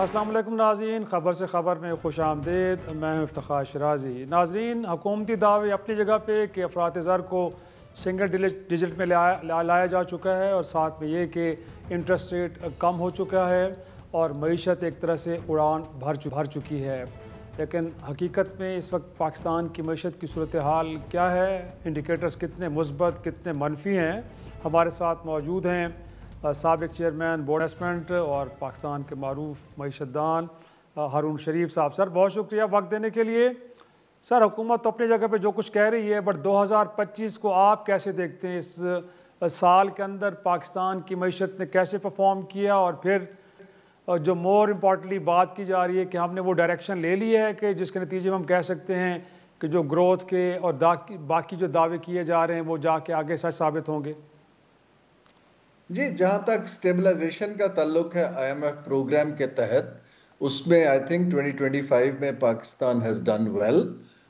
अस्सलाम वालेकुम नाज़रीन, ख़बर से ख़बर में खुश आमदीद। मैं हूँ इफ्तिखार शराजी। नाज़रीन, हुकूमती दावे अपनी जगह पे कि अफरात ज़र को सिंगल डिजिट में लाया जा चुका है और साथ में ये कि इंटरेस्ट रेट कम हो चुका है और मईशत एक तरह से उड़ान भर चुकी है। लेकिन हकीकत में इस वक्त पाकिस्तान की मईशत की सूरत हाल क्या है, इंडिकेटर्स कितने मुस्बत कितने मनफी हैं। हमारे साथ मौजूद हैं साबिक चेयरमैन बोर्ड इन्वेस्टमेंट और पाकिस्तान के मारूफ मईशतदान हारून शरीफ साहब। सर, बहुत शुक्रिया वक्त देने के लिए। सर, हुकूमत तो अपनी जगह पे जो कुछ कह रही है, बट 2025 को आप कैसे देखते हैं? इस साल के अंदर पाकिस्तान की मईशत ने कैसे परफॉर्म किया, और फिर जो मोर इम्पॉर्टेंटली बात की जा रही है कि हमने वो डायरेक्शन ले ली है कि जिसके नतीजे में हम कह सकते हैं कि जो ग्रोथ के और बाकी जो दावे किए जा रहे हैं वो जाके आगे सच साबित होंगे। जी, जहाँ तक स्टेबलाइजेशन का ताल्लुक है आईएमएफ प्रोग्राम के तहत, उसमें आई थिंक 2025 में पाकिस्तान हैज़ डन वेल।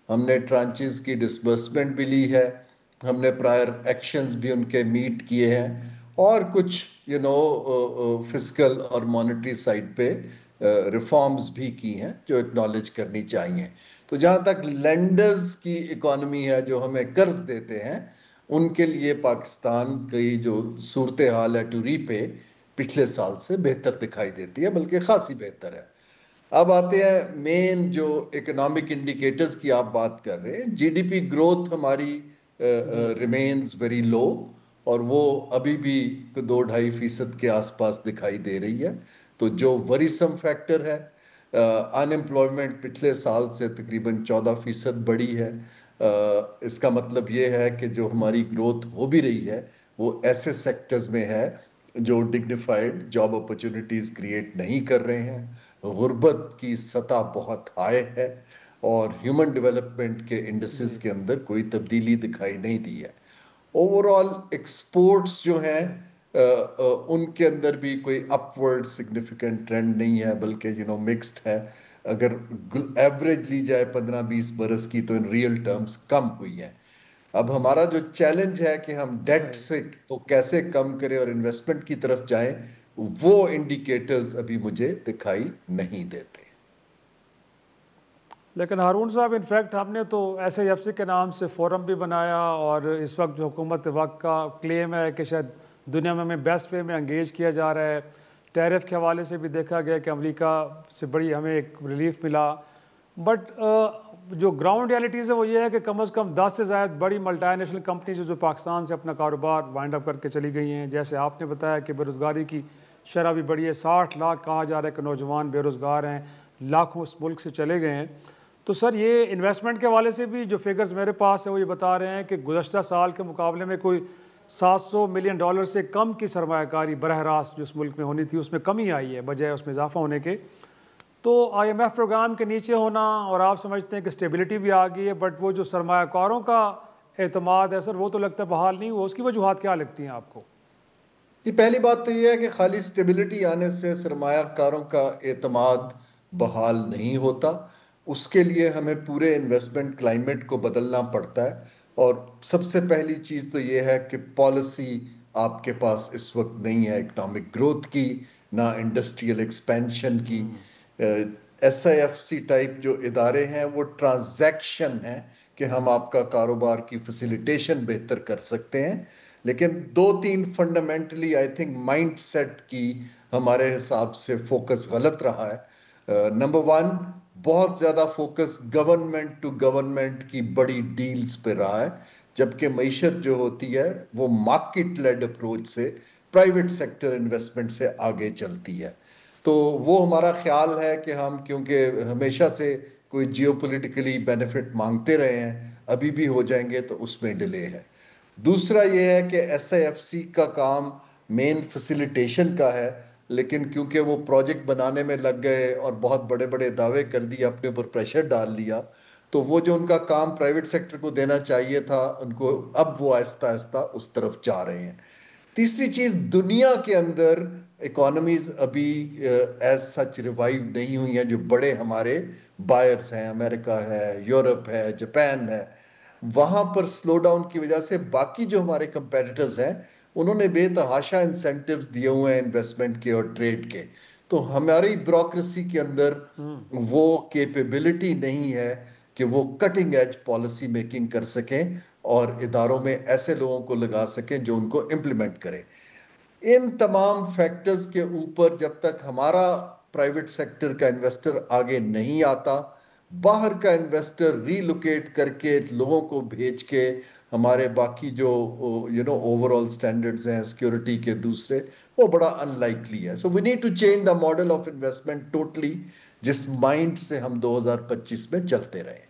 हमने ट्रांचेस की डिसबर्समेंट भी ली है, हमने प्रायर एक्शंस भी उनके मीट किए हैं और कुछ फिस्कल और मॉनेटरी साइड पे रिफॉर्म्स भी की हैं जो एक्नॉलेज करनी चाहिए। तो जहाँ तक लेंडर्स की इकॉनमी है जो हमें कर्ज देते हैं, उनके लिए पाकिस्तान की जो सूरत हाल है टू रीपे पिछले साल से बेहतर दिखाई देती है, बल्कि खासी बेहतर है। अब आते हैं मेन जो इकोनॉमिक इंडिकेटर्स की आप बात कर रहे हैं। जीडीपी ग्रोथ हमारी रिमेन्स वेरी लो और वो अभी भी 2-2.5% के आसपास दिखाई दे रही है। तो जो वरीसम फैक्टर है, अनएम्प्लॉयमेंट पिछले साल से तकरीबन 14% बढ़ी है। इसका मतलब ये है कि जो हमारी ग्रोथ हो भी रही है वो ऐसे सेक्टर्स में है जो डिग्निफाइड जॉब अपॉर्चुनिटीज़ क्रिएट नहीं कर रहे हैं। गुर्बत की सतह बहुत हाई है और ह्यूमन डेवलपमेंट के इंडस्ट्रीज के अंदर कोई तब्दीली दिखाई नहीं दी है। ओवरऑल एक्सपोर्ट्स जो हैं उनके अंदर भी कोई अपवर्ड सिग्निफिकेंट ट्रेंड नहीं है, बल्कि मिक्स्ड है। अगर एवरेज ली जाए 15-20 बरस की तो इन रियल टर्म्स कम हुई है। अब हमारा जो चैलेंज है कि हम डेट से तो कैसे कम करें और इन्वेस्टमेंट की तरफ जाएं, वो इंडिकेटर्स अभी मुझे दिखाई नहीं देते। लेकिन हारून साहब, इनफैक्ट हमने तो SIFC के नाम से फोरम भी बनाया और इस वक्त जो हुकूमत वक्त का क्लेम है कि शायद दुनिया में हमें बेस्ट वे में एंगेज किया जा रहा है। टैरिफ के हवाले से भी देखा गया कि अमेरिका से बड़ी हमें एक रिलीफ मिला। बट जो ग्राउंड रियलिटीज़ है वो ये है कि कम से कम 10 से ज़्यादा बड़ी मल्टीनेशनल कंपनीज जो पाकिस्तान से अपना कारोबार वाइंड अप करके चली गई हैं। जैसे आपने बताया कि बेरोज़गारी की शरह भी बढ़ी है, 60 लाख कहा जा रहा है कि नौजवान बेरोज़गार हैं, लाखों इस मुल्क से चले गए हैं। तो सर, ये इन्वेस्टमेंट के हवाले से भी जो फिगर्स मेरे पास है वो ये बता रहे हैं कि गुज़श्ता साल के मुकाबले में कोई $700 मिलियन से कम की सरमायाकारी बरह रास्त जो इस मुल्क में होनी थी उसमें कमी आई है बजाय उसमें इजाफा होने के। तो IMF प्रोग्राम के नीचे होना और आप समझते हैं कि स्टेबिलिटी भी आ गई है, बट वो जो सरमायाकारों का एतमाद है सर, वो तो लगता है बहाल नहीं हुआ। उसकी वजूहत क्या लगती हैं आपको? ये पहली बात तो ये है कि खाली स्टेबिलिटी आने से सरमायाकारों का एतमाद बहाल नहीं होता। उसके लिए हमें पूरे इन्वेस्टमेंट क्लाइमेट को बदलना पड़ता है। और सबसे पहली चीज़ तो ये है कि पॉलिसी आपके पास इस वक्त नहीं है इकोनॉमिक ग्रोथ की, ना इंडस्ट्रियल एक्सपेंशन की। SIFC टाइप जो इदारे हैं वो ट्रांजैक्शन है कि हम आपका कारोबार की फैसिलिटेशन बेहतर कर सकते हैं। लेकिन 2-3 fundamentally I think mind set की हमारे हिसाब से फोकस गलत रहा है। नंबर वन, बहुत ज़्यादा फोकस गवर्नमेंट टू गवर्नमेंट की बड़ी डील्स पे रहा है, जबकि मईशत जो होती है वो मार्केट लेड अप्रोच से, प्राइवेट सेक्टर इन्वेस्टमेंट से आगे चलती है। तो वो हमारा ख्याल है कि हम क्योंकि हमेशा से कोई जियोपॉलिटिकली बेनिफिट मांगते रहे हैं, अभी भी हो जाएंगे तो उसमें डिले है। दूसरा ये है कि SIFC का काम मेन फैसिलिटेशन का है, लेकिन क्योंकि वो प्रोजेक्ट बनाने में लग गए और बहुत बड़े बड़े दावे कर दिए, अपने ऊपर प्रेशर डाल लिया, तो वो जो उनका काम प्राइवेट सेक्टर को देना चाहिए था उनको, अब वो आहिस्ता आहिस्ता उस तरफ जा रहे हैं। तीसरी चीज, दुनिया के अंदर इकोनॉमीज अभी एज सच रिवाइव नहीं हुई हैं। जो बड़े हमारे बायर्स हैं, अमेरिका है, यूरोप है, जापान है, वहां पर स्लो डाउन की वजह से बाकी जो हमारे कंपेटिटर्स हैं उन्होंने बेतहाशा इंसेंटिव्स दिए हुए हैं इन्वेस्टमेंट के और ट्रेड के। तो हमारी ब्यूरोक्रेसी के अंदर वो कैपेबिलिटी नहीं है कि वो कटिंग एज पॉलिसी मेकिंग कर सकें और इदारों में ऐसे लोगों को लगा सकें जो उनको इम्प्लीमेंट करें। इन तमाम फैक्टर्स के ऊपर जब तक हमारा प्राइवेट सेक्टर का इन्वेस्टर आगे नहीं आता, बाहर का इन्वेस्टर रीलोकेट करके लोगों को भेज के हमारे बाकी जो ओवरऑल स्टैंडर्ड्स हैं सिक्योरिटी के दूसरे, वो बड़ा अनलाइकली है। So we need to change the model of investment totally, जिस माइंड से हम 2025 में चलते रहे।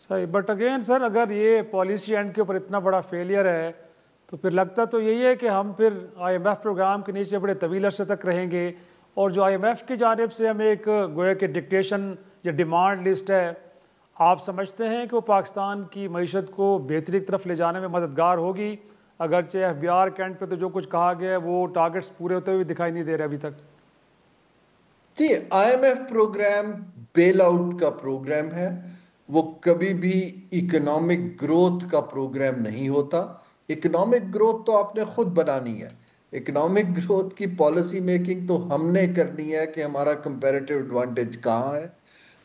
सही, बट अगेन सर, अगर ये पॉलिसी एंड के ऊपर इतना बड़ा फेलियर है तो फिर लगता तो यही है कि हम फिर IMF प्रोग्राम के नीचे बड़े तवील अरसे तक रहेंगे, और जो IMF की जानिब से हमें एक गोया के डिक्टेशन या डिमांड लिस्ट है, आप समझते हैं कि वो पाकिस्तान की मईशत को बेहतरी की तरफ ले जाने में मददगार होगी? अगरचे FBR कैंट पे तो जो कुछ कहा गया है वो टारगेट्स पूरे होते हुए दिखाई नहीं दे रहे अभी तक। जी, IMF प्रोग्राम बेल आउट का प्रोग्राम है, वो कभी भी इकोनॉमिक ग्रोथ का प्रोग्राम नहीं होता। इकोनॉमिक ग्रोथ तो आपने खुद बनानी है। इकोनॉमिक ग्रोथ की पॉलिसी मेकिंग तो हमने करनी है कि हमारा कंपैरेटिव एडवांटेज कहाँ है,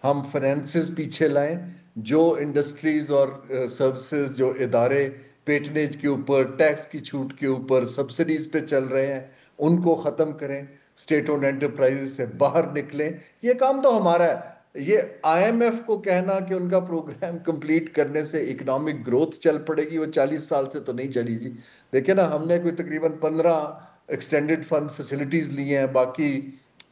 हम फाइनेंसेस पीछे लाएं, जो इंडस्ट्रीज और सर्विसेज जो इदारे पेटनेज के ऊपर, टैक्स की छूट के ऊपर, सब्सिडीज पे चल रहे हैं, उनको ख़त्म करें, स्टेट ओन्ड एंटरप्राइजेस से बाहर निकलें। ये काम तो हमारा है। ये IMF को कहना कि उनका प्रोग्राम कंप्लीट करने से इकोनॉमिक ग्रोथ चल पड़ेगी, वो 40 साल से तो नहीं चली जी। देखिए ना, हमने कोई तकरीबन 15 एक्सटेंडेड फंड फैसिलिटीज ली हैं, बाकी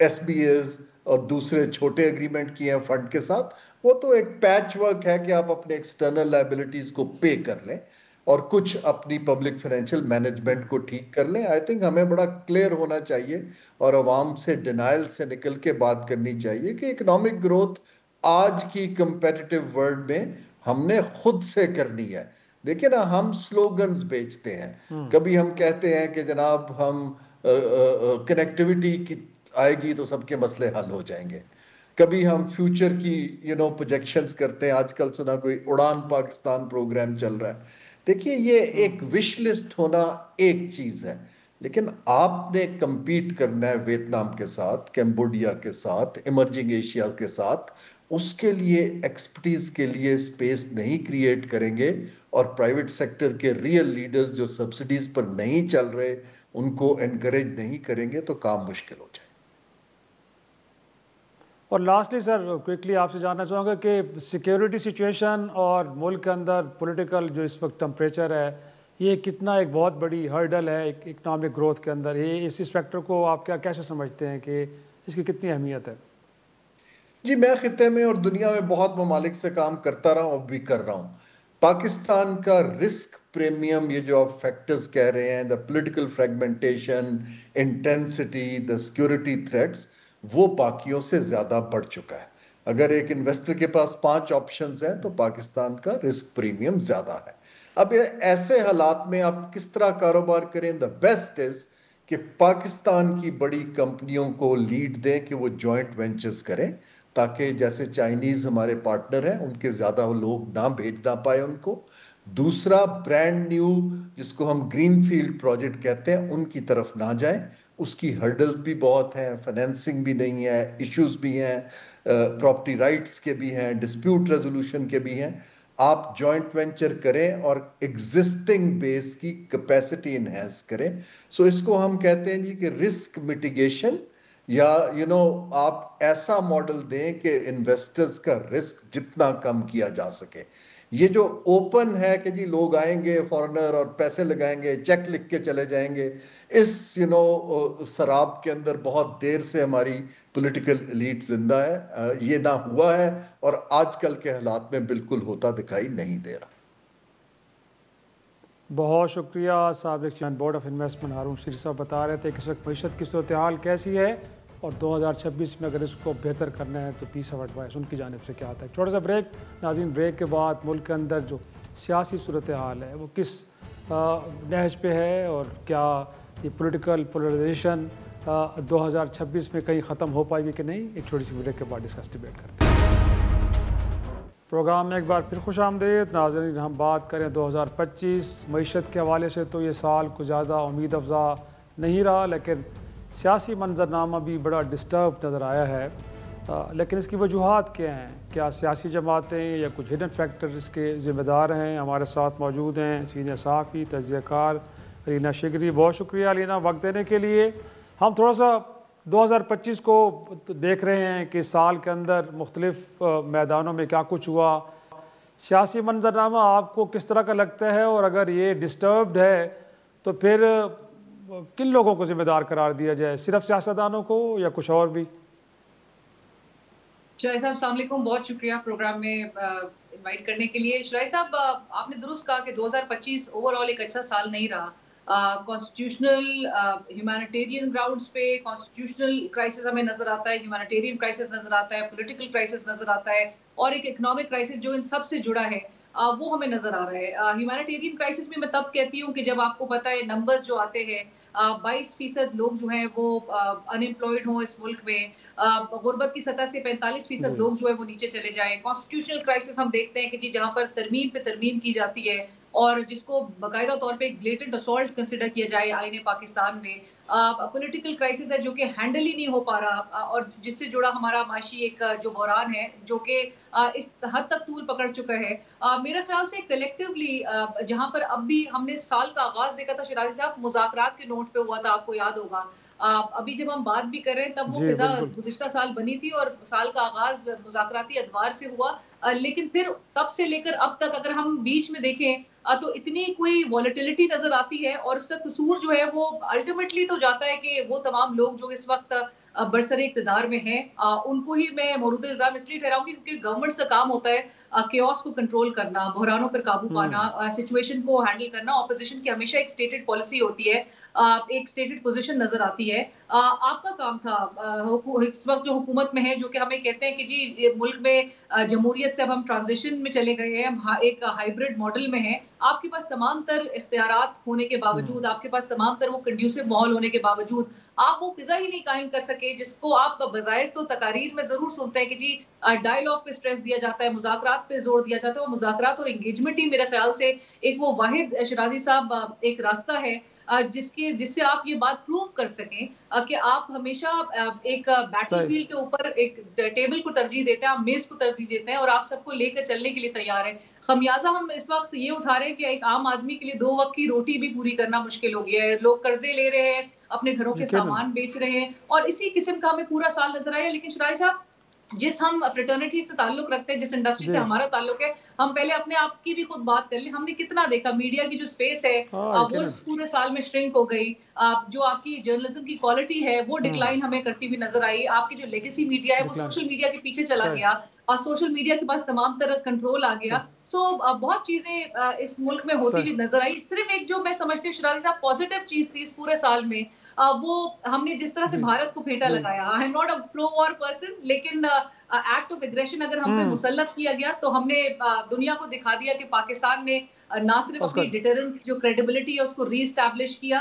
SBAs और दूसरे छोटे एग्रीमेंट किए हैं फंड के साथ। वो तो एक पैच वर्क है कि आप अपने एक्सटर्नल लायबिलिटीज को पे कर लें और कुछ अपनी पब्लिक फाइनेंशियल मैनेजमेंट को ठीक कर लें। आई थिंक हमें बड़ा क्लियर होना चाहिए और अवाम से डिनाइल से निकल के बात करनी चाहिए कि इकोनॉमिक ग्रोथ आज की कंपेटिटिव वर्ल्ड में हमने खुद से करनी है। देखिए ना, हम स्लोगन्स बेचते हैं, कभी हम कहते हैं कि जनाब हम कनेक्टिविटी की आएगी तो सबके मसले हल हो जाएंगे, कभी हम फ्यूचर की प्रोजेक्शंस करते हैं। आजकल सुना कोई उड़ान पाकिस्तान प्रोग्राम चल रहा है। देखिए, ये एक विश लिस्ट होना एक चीज है, लेकिन आपने compete करना है वियतनाम के साथ, कैम्बोडिया के साथ, इमर्जिंग एशिया के साथ। उसके लिए एक्सपर्टीज के लिए स्पेस नहीं क्रिएट करेंगे और प्राइवेट सेक्टर के रियल लीडर्स जो सब्सिडीज पर नहीं चल रहे उनको एनकरेज नहीं करेंगे तो काम मुश्किल हो जाए। और लास्टली सर, क्विकली आपसे जानना चाहूँगा कि सिक्योरिटी सिचुएशन और मुल्क के अंदर पॉलिटिकल जो इस वक्त टेम्परेचर है, ये कितना एक बहुत बड़ी हर्डल है इकनॉमिक ग्रोथ के अंदर? ये इस फैक्टर को आप कैसे समझते हैं कि इसकी कितनी अहमियत है? जी, मैं खिते में और दुनिया में बहुत ममालिक से काम करता रहा हूँ, अब भी कर रहा हूँ। पाकिस्तान का रिस्क प्रीमियम, ये जो आप फैक्टर्स कह रहे हैं, the political fragmentation, intensity, the security threats, वो बाकियों से ज़्यादा बढ़ चुका है। अगर एक इन्वेस्टर के पास 5 ऑप्शंस हैं तो पाकिस्तान का रिस्क प्रीमियम ज़्यादा है। अब ऐसे हालात में आप किस तरह कारोबार करें? द बेस्ट इज़ कि पाकिस्तान की बड़ी कंपनियों को लीड दें कि वो जॉइंट वेंचर्स करें, ताकि जैसे चाइनीज़ हमारे पार्टनर हैं उनके ज़्यादा लोग ना भेज ना पाए उनको। दूसरा, ब्रांड न्यू जिसको हम ग्रीन फील्ड प्रोजेक्ट कहते हैं उनकी तरफ ना जाएं, उसकी हर्डल्स भी बहुत हैं, फाइनेंसिंग भी नहीं है, इश्यूज भी हैं, प्रॉपर्टी राइट्स के भी हैं, डिस्प्यूट रेजोल्यूशन के भी हैं। आप जॉइंट वेंचर करें और एग्जिस्टिंग बेस की कैपेसिटी इन्हेंस करें। सो इसको हम कहते हैं जी कि रिस्क मिटिगेशन, या आप ऐसा मॉडल दें कि इन्वेस्टर्स का रिस्क जितना कम किया जा सके। ये जो ओपन है कि जी लोग आएंगे फॉरेनर और पैसे लगाएंगे, चेक लिख के चले जाएंगे, इस शराब के अंदर बहुत देर से हमारी पॉलिटिकल एलीट जिंदा है। ये ना हुआ है और आजकल के हालात में बिल्कुल होता दिखाई नहीं दे रहा। बहुत शुक्रिया। साबिक चेयरमैन बोर्ड ऑफ इन्वेस्टमेंट हारून शीर साहब बता रहे थे कि इस वक्त मीशत की सूरत हाल कैसी है और 2026 में अगर इसको बेहतर करना है तो पीस ऑफ एडवाइस उनकी जानिब से क्या आता है। छोटा सा ब्रेक। नाज़रीन, ब्रेक के बाद मुल्क के अंदर जो सियासी सूरत हाल है वो किस नहज पे है और क्या ये पॉलिटिकल पोलराइजेशन 2026 में कहीं ख़त्म हो पाएगी कि नहीं, एक छोटी सी ब्रेक के बाद डिस्कस डिबेट करते हैं। प्रोग्राम में एक बार फिर खुश आमदीद। नाज़रीन, हम बात करें 2025 मईशत के हवाले से तो ये साल कुछ ज़्यादा उम्मीद अफजा नहीं रहा, लेकिन सियासी मंजरनामा भी बड़ा डिस्टर्ब नज़र आया है। लेकिन इसकी वजूहात क्या हैं? क्या सियासी जमातें या कुछ हिडन फैक्टर इसके ज़िम्मेदार हैं? हमारे साथ मौजूद हैं सीनियर सहाफ़ी तजज़ियाकार अलीना शिगरी। बहुत शुक्रिया अलीना वक्त देने के लिए। हम थोड़ा सा 2025 को देख रहे हैं कि साल के अंदर मुख्तलिफ़ मैदानों में क्या कुछ हुआ। सियासी मंजरनामा आपको किस तरह का लगता है, और अगर ये डिस्टर्ब्ड है तो फिर किन लोगों को जिम्मेदार करार दिया जाए, सिर्फ सियासतदानों को या कुछ और भी? शुराई साहब अस्सलाम वालेकुम, बहुत शुक्रिया प्रोग्राम में इनवाइट करने के लिए। शुराई साहब, आपने दुरुस्त कहा कि 2025 ओवरऑल एक अच्छा साल नहीं रहा। कॉन्स्टिट्यूशनल ह्यूमैनिटेरियन ग्राउंड्स पे कॉन्स्टिट्यूशनल क्राइसिस हमें नजर आता है, ह्यूमैनिटेरियन क्राइसिस नजर आता है, पॉलिटिकल क्राइसिस नजर आता है, और एक इकोनॉमिक क्राइसिस जो इन सब से जुड़ा है वो हमें नजर आ रहा है। ह्यूमैनिटेरियन क्राइसिस में मैं तब कहती हूँ कि जब आपको पता है नंबर्स जो आते हैं, 22% लोग जो हैं वो अनएम्प्लॉयड हों इस मुल्क में, गुर्बत की सतह से 45% लोग जो है वो नीचे चले जाएं। कॉन्स्टिट्यूशनल क्राइसिस हम देखते हैं कि जी जहां पर तरमीम पे तरमीम की जाती है और जिसको बाकायदा तौर पे एक ब्लेटेंट असॉल्ट कंसिडर किया जाए आईने पाकिस्तान में। पॉलिटिकल क्राइसिस है जो कि हैंडल ही नहीं हो पा रहा, और जिससे जुड़ा हमारा माशी एक जो बहरान है जो कि इस हद तक तूल पकड़ चुका है। मेरे ख्याल से कलेक्टिवली जहां पर अब भी हमने साल का आगाज देखा था शिराजी साहब, मुज़ाकरात के नोट पे हुआ था, आपको याद होगा। अभी जब हम बात भी कर रहे हैं तब वो फिजा गुज़िश्ता साल बनी थी और साल का आगाज मुज़ाकराती अदवार से हुआ। लेकिन फिर तब से लेकर अब तक अगर हम बीच में देखें तो इतनी कोई वॉलेटिलिटी नजर आती है, और उसका कसूर जो है वो अल्टीमेटली तो जाता है कि वो तमाम लोग जो इस वक्त बरसरे इक़्तिदार में हैं उनको ही मैं मौरूद इल्ज़ाम इसलिए ठहराऊंगी क्योंकि गवर्नमेंट्स का काम होता है केओस को कंट्रोल करना, बहरानों पर काबू पाना, सिचुएशन को हैंडल करना। ऑपोजिशन की हमेशा एक स्टेटेड पॉलिसी होती है, एक स्टेटेड पोजीशन नजर आती है। आपका काम था इस वक्त जो हुकूमत में है, जो कि हमें कहते हैं कि जी मुल्क में जमहूरियत से अब हम ट्रांजिशन में चले गए हैं, हम एक हाइब्रिड मॉडल में हैं। आपके पास तमाम तर इख्तियारात होने के बावजूद, आपके पास तमाम तर वो कंड्यूसिव माहौल होने के बावजूद आप वो फिजा ही नहीं कायम कर सके जिसको आप बज़ाहिर तो तकारीर में जरूर सुनते हैं कि जी डायलॉग पे स्ट्रेस दिया जाता है, मुज़ाकरात पे जोर दिया जाता है। वो मुज़ाकरात और एंगेजमेंट ही मेरे ख्याल से एक वो वाहिद शिराजी साहब एक रास्ता है जिससे आप ये बात प्रूव कर सकें कि आप हमेशा एक बैटलफील्ड के ऊपर एक टेबल को तरजीह देते हैं, आप मेज को तरजीह देते हैं और आप सबको लेकर चलने के लिए तैयार हैं। खमियाजा हम इस वक्त ये उठा रहे हैं कि एक आम आदमी के लिए 2 वक्त की रोटी भी पूरी करना मुश्किल हो गया है। लोग कर्जे ले रहे हैं, अपने घरों के सामान बेच रहे हैं, और इसी किस्म का हमें पूरा साल नजर आया। लेकिन शिराई साहब, जिस हम फ्रेटर्निटी से ताल्लुक रखते हैं, जिस इंडस्ट्री से हमारा ताल्लुक है, हम पहले अपने आप की भी खुद बात कर ले। हमने कितना देखा मीडिया की जो स्पेस है वो इस पूरे साल में श्रिंक हो गई। जो आपकी जर्नलिज्म की क्वालिटी है वो डिक्लाइन हमें करती हुई नजर आई। आपकी जो लेगेसी मीडिया है वो सोशल मीडिया के पीछे चला गया और सोशल मीडिया के पास तमाम तरह कंट्रोल आ गया। सो बहुत चीजें इस मुल्क में होती हुई नजर आई। सिर्फ एक जो मैं समझती हूँ शिराजी साहब पॉजिटिव चीज थी इस पूरे साल में, वो हमने जिस तरह से भारत को फेंटा लगाया। I am not a pro war person, लेकिन एक्ट ऑफ एग्रेशन अगर हम पे मुसल्लत किया गया तो हमने दुनिया को दिखा दिया कि पाकिस्तान ने ना सिर्फ अपनी डिटरेंस जो क्रेडिबिलिटी है उसको रीस्टैब्लिश किया,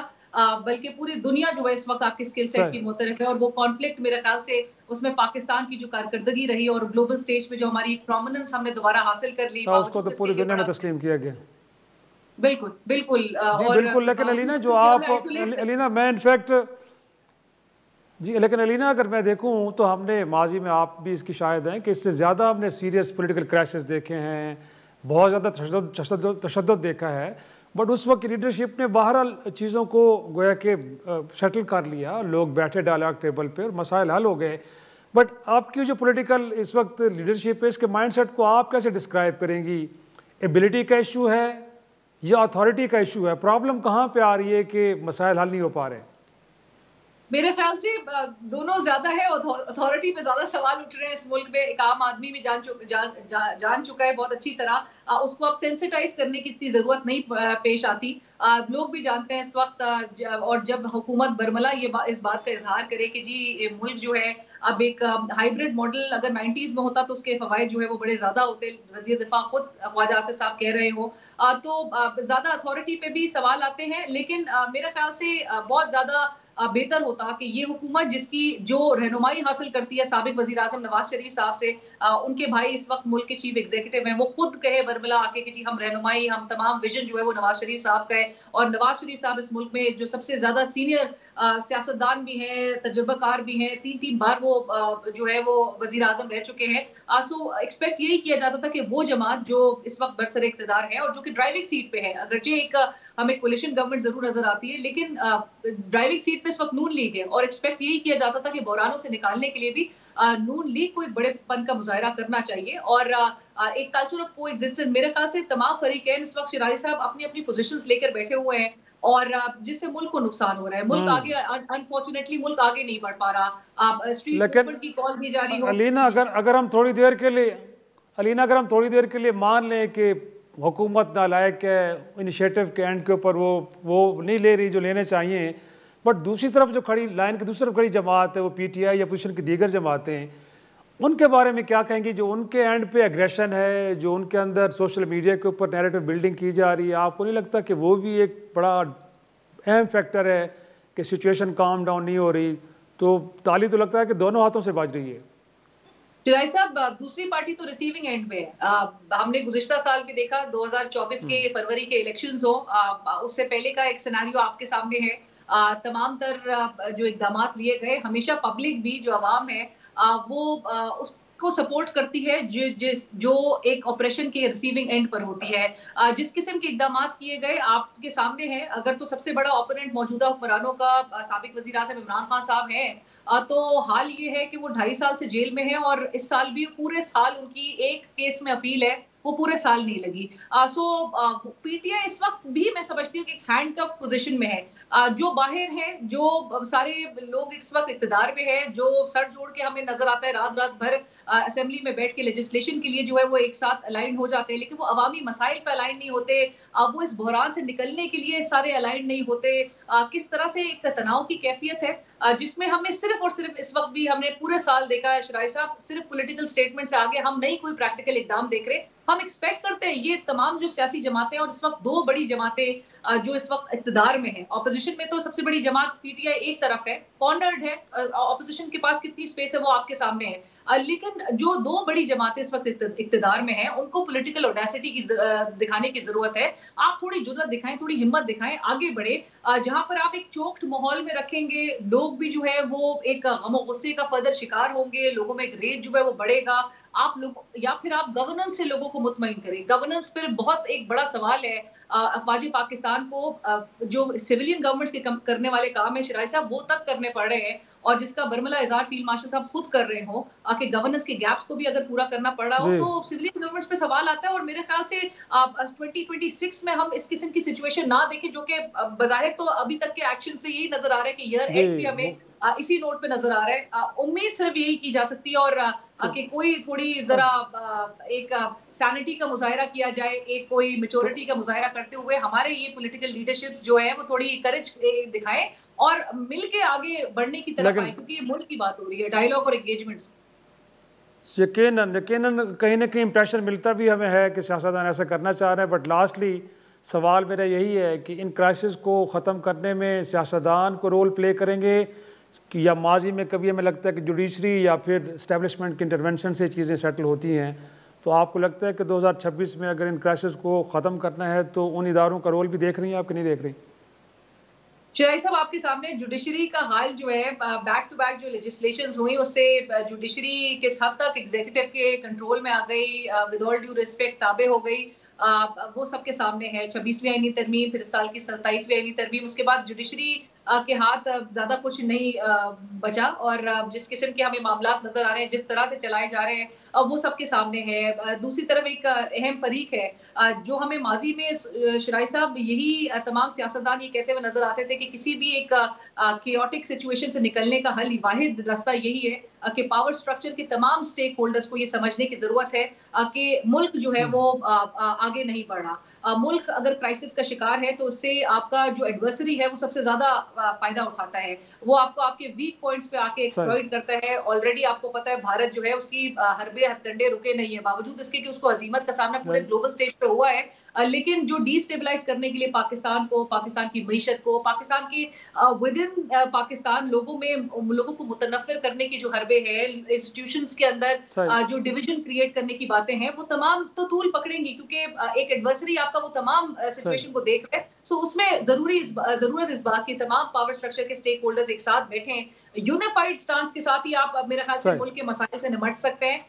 बल्कि पूरी दुनिया जो है इस वक्त आपके स्किल सेट की मुतरफ है। और वो कॉन्फ्लिक्ट मेरे ख्याल से उसमें पाकिस्तान की जो कारकर्दगी रही और ग्लोबल स्टेज पे जो हमारी प्रोमिनेंस हमने दोबारा हासिल कर ली, उसको तो पूरी दुनिया में तस्लीम किया गया। बिल्कुल बिल्कुल जी बिल्कुल। लेकिन अलीना जो आप अलीना मैं इनफैक्ट जी, लेकिन अलीना अगर मैं देखूं तो हमने माजी में, आप भी इसकी शायद हैं, कि इससे ज़्यादा हमने सीरियस पॉलिटिकल क्राइसिस देखे हैं, बहुत ज़्यादा तशद्दुद देखा है। बट उस वक्त लीडरशिप ने बहरहाल चीज़ों को गोया के सेटल कर लिया, लोग बैठे डायलॉग टेबल पे और मसाइल हल हो गए। बट आपकी जो पॉलिटिकल इस वक्त लीडरशिप है, इसके माइंडसेट को आप कैसे डिस्क्राइब करेंगी? एबिलिटी का इशू है या अथॉरिटी का इशू है? प्रॉब्लम कहाँ पे आ रही है कि मसाइल हल नहीं हो पा रहे? मेरे ख्याल से दोनों ज्यादा है। अथॉरिटी पे ज्यादा सवाल उठ रहे हैं इस मुल्क में। एक आम आदमी भी जान चुका है बहुत अच्छी तरह, उसको अब सेंसिटाइज करने की इतनी जरूरत नहीं पेश आती। लोग भी जानते हैं इस वक्त, और जब हुकूमत बरमला इस बात का इजहार करे कि जी ये मुल्क जो है अब एक हाइब्रिड मॉडल अगर 90s में होता तो उसके फवायद जो है वो बड़े ज्यादा होते, वज़ीर दिफा खुद ख्वाजा आसिफ साहब कह रहे हो, तो ज्यादा अथॉरिटी पे भी सवाल आते हैं। लेकिन मेरे ख्याल से बहुत ज्यादा बेहतर होता कि ये हुकूमत जिसकी जो रहनुमाई हासिल करती है साबिक वज़ीर आज़म नवाज शरीफ साहब से, उनके भाई इस वक्त मुल्क के चीफ एग्जीक्यूटिव हैं, वो खुद कहे बरमला आके कि जी हम रहनुमाई, हम तमाम विजन जो है वो नवाज शरीफ साहब का है। और नवाज शरीफ साहब इस मुल्क में जो सबसे ज्यादा सीनियर सियासतदान भी हैं, तजुर्बाकार भी हैं, 3-3 बार वो जो है वो वजीर आजम रह चुके हैं। सो एक्सपेक्ट यही किया जाता था कि वो जमात जो इस वक्त बरसर इक़्तिदार है और जो कि ड्राइविंग सीट पे है, अगरचे एक हमें कोलिशन गवर्नमेंट जरूर नजर आती है, लेकिन ड्राइविंग सीट पे इस वक्त नून लीग है और एक्सपेक्ट यही किया जाता था कि बहरानों से निकालने के लिए भी नून लीग को एक बड़ेपन का मुजाहरा करना चाहिए और एक कल्चर ऑफ कोएग्जिस्टेंस। मेरे ख्याल से तमाम फरीकैन इस वक्त शिराजी साहब अपनी अपनी पोजीशंस लेकर बैठे हुए हैं और जिससे मुल्क को नुकसान हो रहा है। मुल्क आगे, अनफॉर्चुनेटली मुल्क आगे नहीं बढ़ पा रहा। स्ट्रीट मूवमेंट की कॉल दी जा रही हो। अलीना, अगर हम थोड़ी देर के लिए मान लें कि हुकूमत नालायक है, इनिशिएटिव के एंड के ऊपर वो नहीं ले रही जो लेने चाहिए, बट दूसरी तरफ जो खड़ी लाइन की दूसरी तरफ खड़ी जमात है वो पीटीआई या अपोजिशन की दीगर जमातें हैं, उनके बारे में क्या कहेंगी? जो उनके एंड पे एग्रेशन है, जो उनके अंदर सोशल मीडिया के ऊपर नैरेटिव बिल्डिंग की जा रही है, आपको नहीं लगता कि वो भी एक बड़ा अहम फैक्टर है कि सिचुएशन काम डाउन नहीं हो रही? तो ताली तो लगता है कि दोनों हाथों से बाज रही है। चिराई साहब, दूसरी पार्टी तो रिसीविंग एंड पे है। हमने गुज़िश्ता साल भी देखा, 2024 के फरवरी के इलेक्शंस हो, उससे पहले का एक सिनेरियो आपके सामने है। तमाम तर जो इक़दामात लिए गए, हमेशा पब्लिक भी, जो अवाम है, वो उसको सपोर्ट करती है जो एक ऑपरेशन के रिसीविंग एंड पर होती है। जिस किस्म के इक़दामात किए गए आपके सामने हैं। अगर तो सबसे बड़ा ओपोनेंट मौजूदा हुक्मरानों का साबिक वज़ीर आज़म इमरान खान साहब हैं, तो हाल ये है कि वो 2.5 साल से जेल में है और इस साल भी पूरे साल उनकी एक केस में अपील है, वो पूरे साल नहीं लगी। सो पीटीआई इस वक्त भी मैं समझती हूँ कि हैंडकफ पोजीशन में है। जो बाहर है, जो सारे लोग इस वक्त इक़्तिदार में है, जो सर जोड़ के हमें नजर आता है रात भर असेंबली में बैठ के लेजिस्लेशन के लिए जो है वो एक साथ अलाइन हो जाते हैं, लेकिन वो अवामी मसाइल पर अलाइन नहीं होते। वो इस बहरान से निकलने के लिए सारे अलाइन नहीं होते। किस तरह से एक तनाव की कैफियत है जिसमें हमें सिर्फ और सिर्फ इस वक्त भी हमने पूरे साल देखा है शिराई साहब, सिर्फ पॉलिटिकल स्टेटमेंट से आगे हम नहीं कोई प्रैक्टिकल इकदाम देख रहे। हम एक्सपेक्ट करते हैं ये तमाम जो सियासी जमातें और इस वक्त दो बड़ी जमातें जो इस वक्त इक़्तिदार में हैं, ऑपोजिशन में तो सबसे बड़ी जमात पीटीआई एक तरफ है, कॉर्नर्ड है, ऑपोजिशन के पास कितनी स्पेस है वो आपके सामने है। लेकिन जो दो बड़ी जमातें इस वक्त इक़्तिदार में हैं, उनको पॉलिटिकल ऑडेसिटी की दिखाने की जरूरत है। आप थोड़ी जुर्रत दिखाएं, थोड़ी हिम्मत दिखाएं, आगे बढ़े। जहां पर आप एक चोक्ड माहौल में रखेंगे, लोग भी जो है वो एक गम गुस्से का फर्दर शिकार होंगे, लोगों में एक रेज जो है वो बढ़ेगा। आप लोग या फिर आप गवर्नेंस से लोगों को मुतमईन करें। गवर्नेंस पर बहुत एक बड़ा सवाल है। अफवाज पाकिस्तान को जो सिविलियन गवर्नमेंट्स के करने वाले काम है शिराई साहब, वो तक करने पड़ रहे हैं और जिसका बरमला इज़हार फील्ड मार्शल साहब खुद कर रहे हो कि गवर्नेंस के गैप्स को भी अगर पूरा करना पड़ रहा हो तो सिविलियन गवर्नमेंट्स पे सवाल आता है। और मेरे ख्याल से 2026 में हम इस किस्म की सिचुएशन ना देखें, जो कि बज़ाहिर तो अभी तक के एक्शन से यही नजर आ रहा है कि ईयर एंड भी हमें इसी नोट पे नजर आ रहा है। उम्मीद सिर्फ यही की जा सकती है और कि कोई थोड़ी जरा एक सैनिटी का मुजाहिरा किया जाए, एक कोई मैच्योरिटी का मुजाहिरा करते हुए हमारे ये पॉलिटिकल लीडरशिप्स जो है वो थोड़ी करेज दिखाएं और मिलके आगे बढ़ने की तरफ आए, क्योंकि ये मुल्क की बात हो रही है, डायलॉग और एंगेजमेंट्स। यकीनन कहीं ना कहीं इंप्रेशन मिलता भी हमें है कि सियासतदान ऐसा करना चाह रहे हैं, बट लास्टली सवाल मेरा यही है कि इन क्राइसिस को ख़त्म करने में सियासतदान को रोल प्ले करेंगे कि या माजी में कभी हमें लगता है कि जुडिशरी या फिर इस्टेब्लिशमेंट के इंटरवेंशन से चीज़ें सेटल होती हैं। तो आपको लगता है कि 2026 में अगर इन क्राइसिस को ख़त्म करना है तो उन इदारों का रोल भी देख रही हैं आप कि नहीं देख रही? शिराई साहब, आपके सामने जुडिशरी का हाल जो है, बैक टू बैक जो लेजिस्लेशंस हुई उससे जुडिशरी किस हद तक एग्जीक्यूटिव के कंट्रोल में आ गई, विद ऑल ड्यू रिस्पेक्ट ताबे हो गई, वो सबके सामने है। 26वीं आईनी तरमीम, फिर इस साल की 27वीं आईनी तरमीम, उसके बाद जुडिशरी के हाथ ज़्यादा कुछ नहीं बचा और जिस किस्म के हमें मामला नजर आ रहे हैं, जिस तरह से चलाए जा रहे हैं, वो सबके सामने है। दूसरी तरफ एक अहम फरीक है जो हमें माजी में शिराई साहब यही तमाम सियासतदान ये कहते हुए नजर आते थे कि किसी भी एक केओटिक सिचुएशन से निकलने का हल वाहिद रास्ता यही है कि पावर स्ट्रक्चर के तमाम स्टेक होल्डर्स को ये समझने की जरूरत है कि मुल्क जो है वो आगे नहीं बढ़ रहा। मुल्क अगर क्राइसिस का शिकार है तो उससे आपका जो एडवर्सरी है वो सबसे ज्यादा फायदा उठाता है। वो आपको आपके वीक पॉइंट्स पे आके एक्सप्लॉइट करता है। ऑलरेडी आपको पता है भारत जो है उसकी हरबे हथकंडे रुके नहीं है, बावजूद इसके कि उसको अजीमत का सामना पूरे ग्लोबल स्टेज पे हुआ है, लेकिन जो डिस्टेबलाइज करने के लिए पाकिस्तान को, पाकिस्तान की मईशत को, पाकिस्तान के विद इन पाकिस्तान लोगों को मुतनफ़िर करने के जो हरबे हैं, इंस्टीट्यूशंस के अंदर जो डिवीजन क्रिएट करने की बातें हैं, वो तमाम तो तूल पकड़ेंगी, क्योंकि एक एडवर्सरी आपका वो तमाम सिचुएशन को देख रहे हैं। सो उसमें जरूरत इस बात की तमाम पावर स्ट्रक्चर के स्टेक होल्डर्स एक साथ बैठें, यूनिफाइड स्टांस के साथ ही आप मेरे ख्याल से मुल्क के मसाइल से निपट सकते हैं।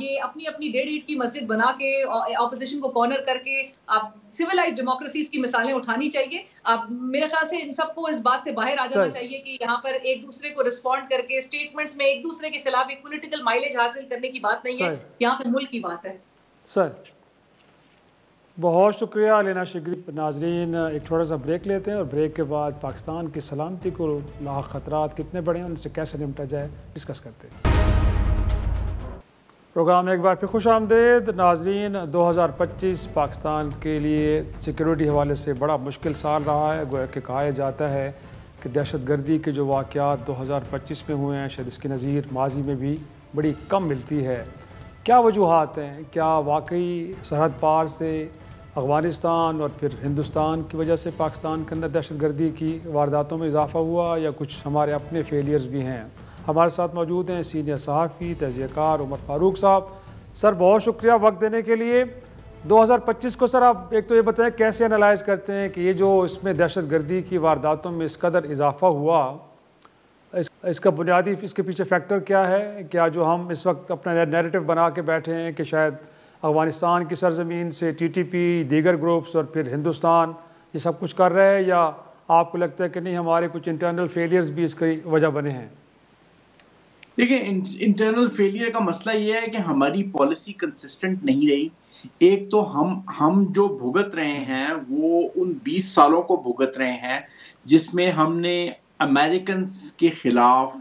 ये अपनी अपनी 1.5 ईंट की मस्जिद बना के ऑपोजिशन को कॉर्नर करके आप सिविलाइज्ड डेमोक्रेसीज की मिसालें उठानी चाहिए। मेरे ख्याल से इन सबको इस बात से बाहर आ जाना चाहिए कि यहाँ पर एक दूसरे को रिस्पॉन्ड करके स्टेटमेंट्स में एक दूसरे के खिलाफ एक पॉलिटिकल माइलेज हासिल करने की बात नहीं है, यहाँ पर मुल्क की बात है। सर बहुत शुक्रिया अलीना शिगरी। नाजरीन एक छोटा सा ब्रेक लेते हैं और ब्रेक के बाद पाकिस्तान की सलामती को लाक खतरात कितने बड़े हैं, उनसे कैसे निपटा जाए डिस्कस करते हैं। प्रोग्राम में एक बार फिर खुश आमदेद। नाजरीन 2025 पाकिस्तान के लिए सिक्योरिटी हवाले से बड़ा मुश्किल साल रहा है। गोया कि कहा जाता है कि दहशत गर्दी के जो वाक़यात 2025 में हुए हैं, शायद इसकी नज़ीर माजी में भी बड़ी कम मिलती है। क्या वजूहात हैं? क्या वाकई सरहद पार से अफ़गानिस्तान और फिर हिंदुस्तान की वजह से पाकिस्तान के अंदर दहशत गर्दी की वारदातों में इजाफ़ा हुआ, या कुछ हमारे अपने फेलियर्स भी हैं? हमारे साथ मौजूद हैं सीनियर सहाफ़ी तज़कियाकार उमर फ़ारूक साहब। सर बहुत शुक्रिया वक्त देने के लिए। 2025 को सर आप एक तो ये बताएं कैसे एनालाइज़ करते हैं कि ये जो इसमें दहशत गर्दी की वारदातों में इस कदर इजाफ़ा हुआ, इसका बुनियादी इसके पीछे फैक्टर क्या है? क्या जो हम इस वक्त अपना नैरेटिव बना के बैठे हैं कि शायद अफ़गानिस्तान की सरजमीन से TTP, दीगर ग्रुप्स और फिर हिंदुस्तान ये सब कुछ कर रहे हैं, या आपको लगता है कि नहीं हमारे कुछ इंटरनल फेलियर्स भी इसकी वजह बने हैं? देखिए, इंटरनल फेलियर का मसला ये है कि हमारी पॉलिसी कंसिस्टेंट नहीं रही। एक तो हम जो भुगत रहे हैं वो उन 20 सालों को भुगत रहे हैं जिसमें हमने अमेरिकन के खिलाफ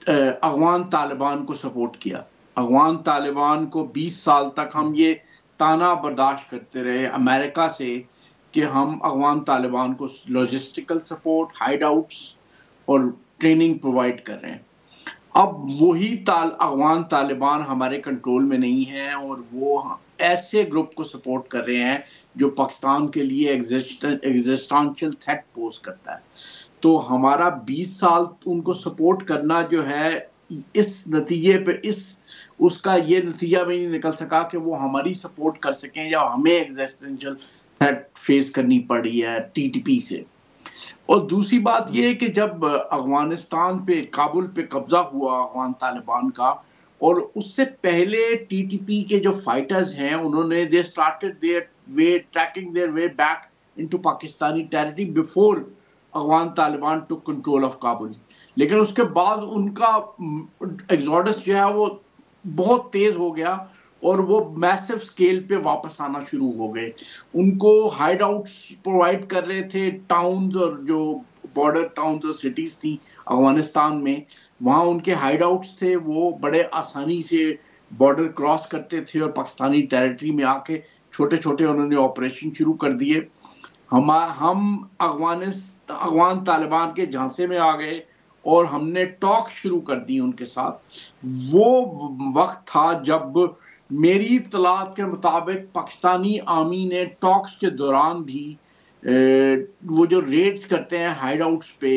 अफगान तालिबान को सपोर्ट किया। अफगान तालिबान को 20 साल तक हम ये ताना बर्दाश्त करते रहे अमेरिका से कि हम अफगान तालिबान को लॉजिस्टिकल सपोर्ट, हाइड आउट्स और ट्रेनिंग प्रोवाइड कर रहे हैं। अब वही अफगान तालिबान हमारे कंट्रोल में नहीं है और वो ऐसे ग्रुप को सपोर्ट कर रहे हैं जो पाकिस्तान के लिए एग्जिस्टेंशियल थ्रेट पोज करता है। तो हमारा 20 साल उनको सपोर्ट करना जो है, इस नतीजे पे उसका ये नतीजा भी नहीं निकल सका कि वो हमारी सपोर्ट कर सकें या हमें एग्जिस्टेंशियल थ्रेट फेस करनी पड़ी है TTP से। और दूसरी बात यह है कि जब अफगानिस्तान पे, काबुल पे कब्जा हुआ अफगान तालिबान का, और उससे पहले TTP के जो फाइटर्स हैं उन्होंने they started their way trekking their way back into Pakistani territory before Afghan Taliban took control of Kabul. लेकिन उसके बाद उनका एग्जोडस जो है वो बहुत तेज हो गया और वो मैसिव स्केल पे वापस आना शुरू हो गए। उनको हाइड आउट्स प्रोवाइड कर रहे थे, टाउन्स और जो बॉर्डर टाउन्स और सिटीज़ थी अफगानिस्तान में, वहाँ उनके हाइड आउट्स थे। वो बड़े आसानी से बॉर्डर क्रॉस करते थे और पाकिस्तानी टेरिटरी में आके छोटे छोटे उन्होंने ऑपरेशन शुरू कर दिए। हम अफगान तालिबान के झांसे में आ गए और हमने टॉक शुरू कर दी उनके साथ। वो वक्त था जब मेरी इत्तलात के मुताबिक पाकिस्तानी आर्मी ने टॉक्स के दौरान भी वो जो रेड्स करते हैं हाइड आउट्स पे,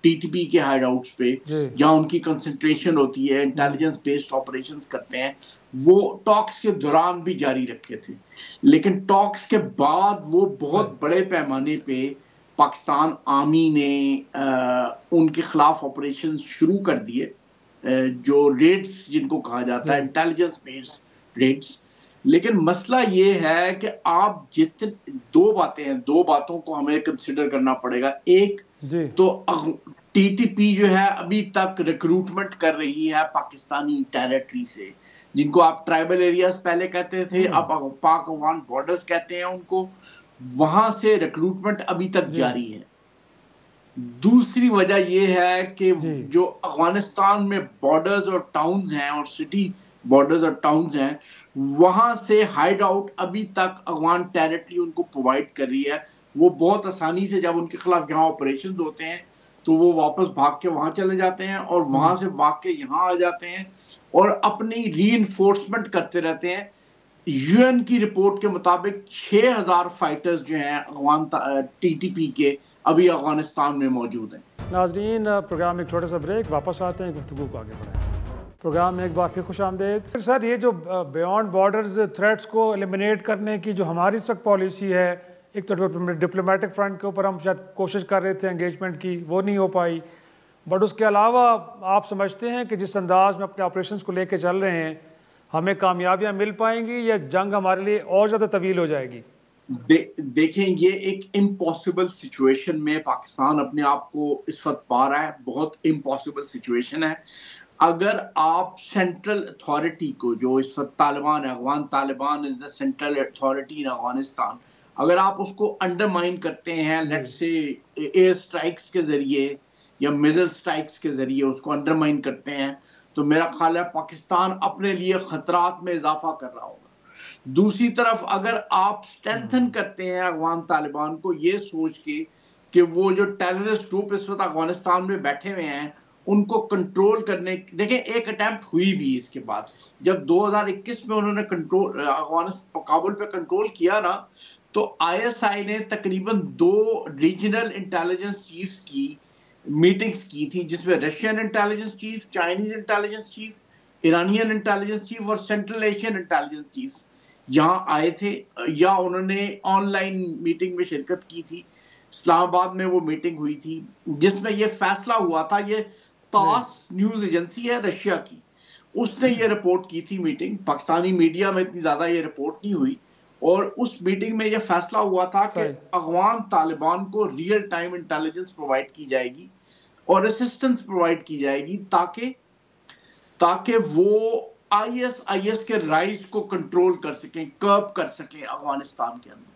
TTP के हाइड आउट्स पे जहाँ उनकी कंसंट्रेशन होती है, इंटेलिजेंस बेस्ड ऑपरेशंस करते हैं, वो टॉक्स के दौरान भी जारी रखे थे। लेकिन टॉक्स के बाद वो बहुत बड़े पैमाने पे पाकिस्तान आर्मी ने उनके खिलाफ ऑपरेशन शुरू कर दिए, जो रेड्स जिनको कहा जाता है इंटेलिजेंस बेस्ड रेड्स। लेकिन मसला ये है कि आप दो बातों को हमें कंसिडर करना पड़ेगा। एक तो TTP जो है अभी तक रिक्रूटमेंट कर रही है पाकिस्तानी टेरिटरी से, जिनको आप ट्राइबल एरियाज पहले कहते थे, अब पाक अफगान बॉर्डर्स कहते हैं उनको, वहां से रिक्रूटमेंट अभी तक जारी है। दूसरी वजह यह है कि जो अफगानिस्तान में बॉर्डर्स और टाउन्स हैं और सिटी बॉर्डर्स और टाउन्स हैं, वहां से हाइड आउट अभी तक अफगान टेरिटरी उनको प्रोवाइड कर रही है। वो बहुत आसानी से जब उनके खिलाफ यहाँ ऑपरेशंस होते हैं तो वो वापस भाग के वहां चले जाते हैं और वहां से भाग के यहाँ आ जाते हैं और अपनी रीइंफोर्समेंट करते रहते हैं। यूएन की रिपोर्ट के मुताबिक 6000 फाइटर्स जो हैं अफगान टीटीपी के अभी अफगानिस्तान में मौजूद हैं। नाजरीन, प्रोग्राम एक छोटा सा ब्रेक, वापस आते हैं, गुफ्तगू को आगे बढ़ाएं। प्रोग्राम में एक बार फिर खुश आमदेद। सर, ये जो बियॉन्ड बॉर्डर्स थ्रेट्स को एलिमिनेट करने की जो हमारी इस वक्त पॉलिसी है, एक तो डिप्लोमेटिक फ्रंट के ऊपर हम शायद कोशिश कर रहे थे एंगेजमेंट की, वो नहीं हो पाई, बट उसके अलावा आप समझते हैं कि जिस अंदाज में अपने ऑपरेशंस को लेके चल रहे हैं, हमें कामयाबियाँ मिल पाएंगी या जंग हमारे लिए और ज़्यादा तवील हो जाएगी? देखें, ये एक इम्पॉसिबल सिचुएशन में पाकिस्तान अपने आप को इस वक्त पा रहा है। बहुत इम्पॉसिबल सिचुएशन है। अगर आप सेंट्रल अथॉरिटी को, जो इस वक्त तालिबान है, Afghan Taliban is the central authority in Afghanistan, अगर आप उसको अंडरमाइन करते हैं, लेट्स से एयर स्ट्राइक्स के जरिए या मिसाइल स्ट्राइक्स के जरिए उसको अंडरमाइन करते हैं, तो मेरा ख्याल है पाकिस्तान अपने लिए खतरात में इजाफा कर रहा होगा। दूसरी तरफ अगर आप स्ट्रेंथन करते हैं अफगान तालिबान को, ये सोच के कि वो जो टेररिस्ट ग्रुप इस वक्त अफगानिस्तान में बैठे हुए हैं उनको कंट्रोल करने, देखें एक अटेम्प्ट हुई भी इसके बाद, जब 2021 में उन्होंने काबुल पे कंट्रोल किया ना, तो आईएसआई ने तकरीबन 2 रीजनल इंटेलिजेंस चीफ्स की मीटिंग्स की थी, जिसमें Russian intelligence chief, Chinese intelligence chief, Iranian intelligence chief और सेंट्रल एशियन इंटेलिजेंस चीफ यहाँ आए थे, या उन्होंने ऑनलाइन मीटिंग में शिरकत की थी। इस्लामाबाद में वो मीटिंग हुई थी जिसमें ये फैसला हुआ था, ये तास न्यूज एजेंसी है रशिया की, उसने ये रिपोर्ट की थी मीटिंग, पाकिस्तानी मीडिया में इतनी ज्यादा ये रिपोर्ट नहीं हुई, और उस मीटिंग में ये फैसला हुआ था कि अफगान तालिबान को रियल टाइम इंटेलिजेंस प्रोवाइड की जाएगी और असिस्टेंस प्रोवाइड की जाएगी ताकि वो आईएस के राइज को कंट्रोल कर सकें, कर्ब कर सकें अफगानिस्तान के अंदर।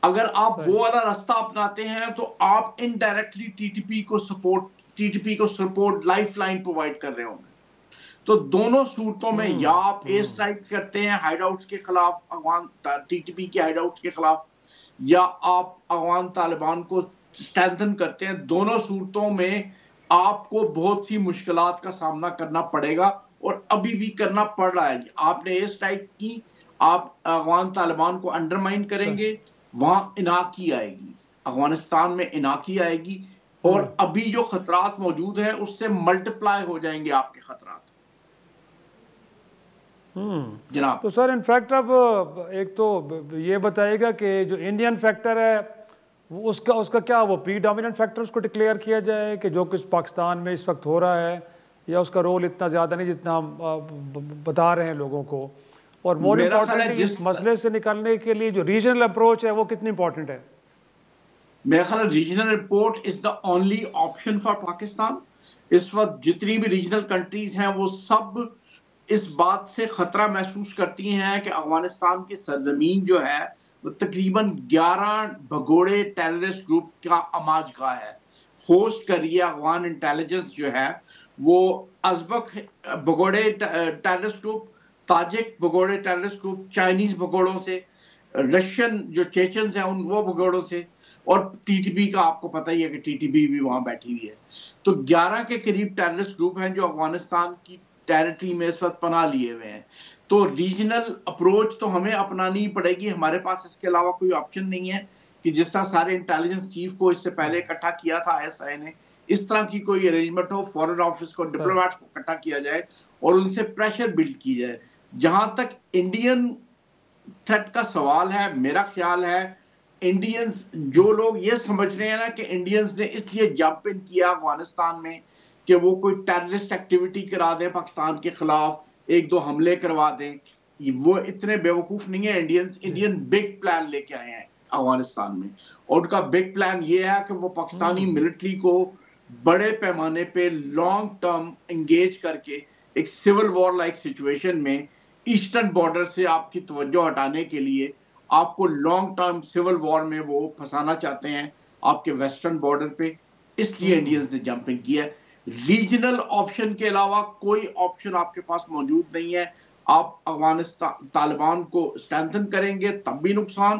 अगर आप वो वाला रास्ता अपनाते हैं तो आप इनडायरेक्टली टीटीपी को सपोर्ट लाइफलाइन प्रोवाइड कर रहे होंगे। तो दोनों सूरतों में या आप एयर स्ट्राइक्स करते हैं हाइडआउट्स के खिलाफ, अफगान टीटीपी के हाइडआउट्स के खिलाफ, या आप अफगान तालिबान को स्ट्रेंथन करते हैं, दोनों सूरतों में आपको बहुत सी मुश्किलात का सामना करना पड़ेगा और अभी भी करना पड़ रहा है। आपने एयर स्ट्राइक की, आप अफगान तालिबान को अंडरमाइन करेंगे, वहां इनाकी आएगी, अफगानिस्तान में इनाकी आएगी, और अभी जो खतरात मौजूद हैं उससे मल्टीप्लाई हो जाएंगे आपके खतरात। जनाब, तो सर इनफैक्ट अब एक तो ये बताइएगा कि जो इंडियन फैक्टर है उसका क्या वो प्रीडोमिनेंट फैक्टर उसको डिक्लेयर किया जाए कि जो कुछ पाकिस्तान में इस वक्त हो रहा है, या उसका रोल इतना ज़्यादा नहीं जितना हम बता रहे हैं लोगों को, और मोर इम्पोर्टेंटली इस मसले से निकलने के लिए जो रीजनल अप्रोच है वो कितनी इंपॉर्टेंट है? मेरा ख्याल regional approach is the only option for Pakistan. इस वक्त जितनी भी रीजनल कंट्रीज हैं वो सब इस बात से खतरा महसूस करती हैं कि अफगानिस्तान की सरजमीन जो है वो तकरीबन 11 भगोड़े टेररिस्ट ग्रुप का अमाजगाह है। होस्ट कर रही है अफगान इंटेलिजेंस जो है वो अजबक भगोड़े टेररिस्ट ग्रुप, ताजिक भगोड़े टेररिस्ट ग्रुप, चाइनीज भगोड़ों से, रशियन जो चेचन्स हैं उन वो भगोड़ों से, और टीटीपी का आपको पता ही है कि टीटीपी भी वहां बैठी हुई है। तो 11 के करीब टेररिस्ट ग्रुप हैं जो अफगानिस्तान की टेरिटरी में इस वक्त पनाह लिए हुए हैं। तो रीजनल अप्रोच तो हमें अपनानी पड़ेगी, हमारे पास इसके अलावा कोई ऑप्शन नहीं है कि जिस तरह सारे इंटेलिजेंस चीफ को इससे पहले इकट्ठा किया था आईएसआई ने, इस तरह की कोई अरेंजमेंट हो, फॉरेन ऑफिस को, डिप्लोमेट्स को इकट्ठा किया जाए और उनसे प्रेशर बिल्ड की जाए। जहां तक इंडियन थ्रेट का सवाल है, मेरा ख्याल है इंडियंस, जो लोग ये समझ रहे हैं ना कि इंडियंस ने इसलिए जंप इन किया अफगानिस्तान में कि वो कोई टेररिस्ट एक्टिविटी करा दें पाकिस्तान के खिलाफ, 1-2 हमले करवा दें, वो इतने बेवकूफ नहीं है इंडियंस। इंडियन बिग प्लान लेके आए हैं अफगानिस्तान में, और उनका बिग प्लान ये है कि वो पाकिस्तानी मिलिट्री को बड़े पैमाने पे लॉन्ग टर्म एंगेज करके एक सिविल वॉर लाइक सिचुएशन में ईस्टर्न बॉर्डर से आपकी तवज्जो हटाने के लिए आपको लॉन्ग टर्म सिविल वॉर में वो फंसाना चाहते हैं आपके वेस्टर्न बॉर्डर पे, इसलिए इंडियंस ने जंपिंग किया है। रीजनल ऑप्शन के अलावा कोई ऑप्शन आपके पास मौजूद नहीं है। आप अफगानिस्तान तालिबान को स्ट्रेंथन करेंगे तब भी नुकसान,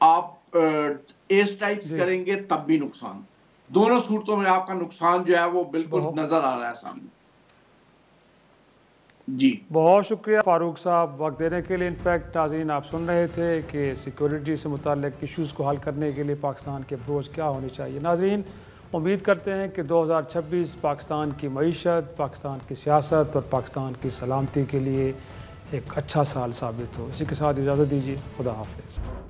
आप एयर स्ट्राइक्स करेंगे तब भी नुकसान। दोनों सूरतों में आपका नुकसान जो है वो बिल्कुल नजर आ रहा है सामने। जी बहुत शुक्रिया फारूक साहब वक्त देने के लिए। इनफैक्ट नाज़रीन आप सुन रहे थे कि सिक्योरिटी से मुताल्लिक इश्यूज़ को हल करने के लिए पाकिस्तान की अप्रोच क्या होनी चाहिए। नाज़रीन उम्मीद करते हैं कि 2026 पाकिस्तान की मईशत, पाकिस्तान की सियासत और पाकिस्तान की सलामती के लिए एक अच्छा साल साबित हो। इसी के साथ इजाज़त दीजिए। खुदा हाफिज़।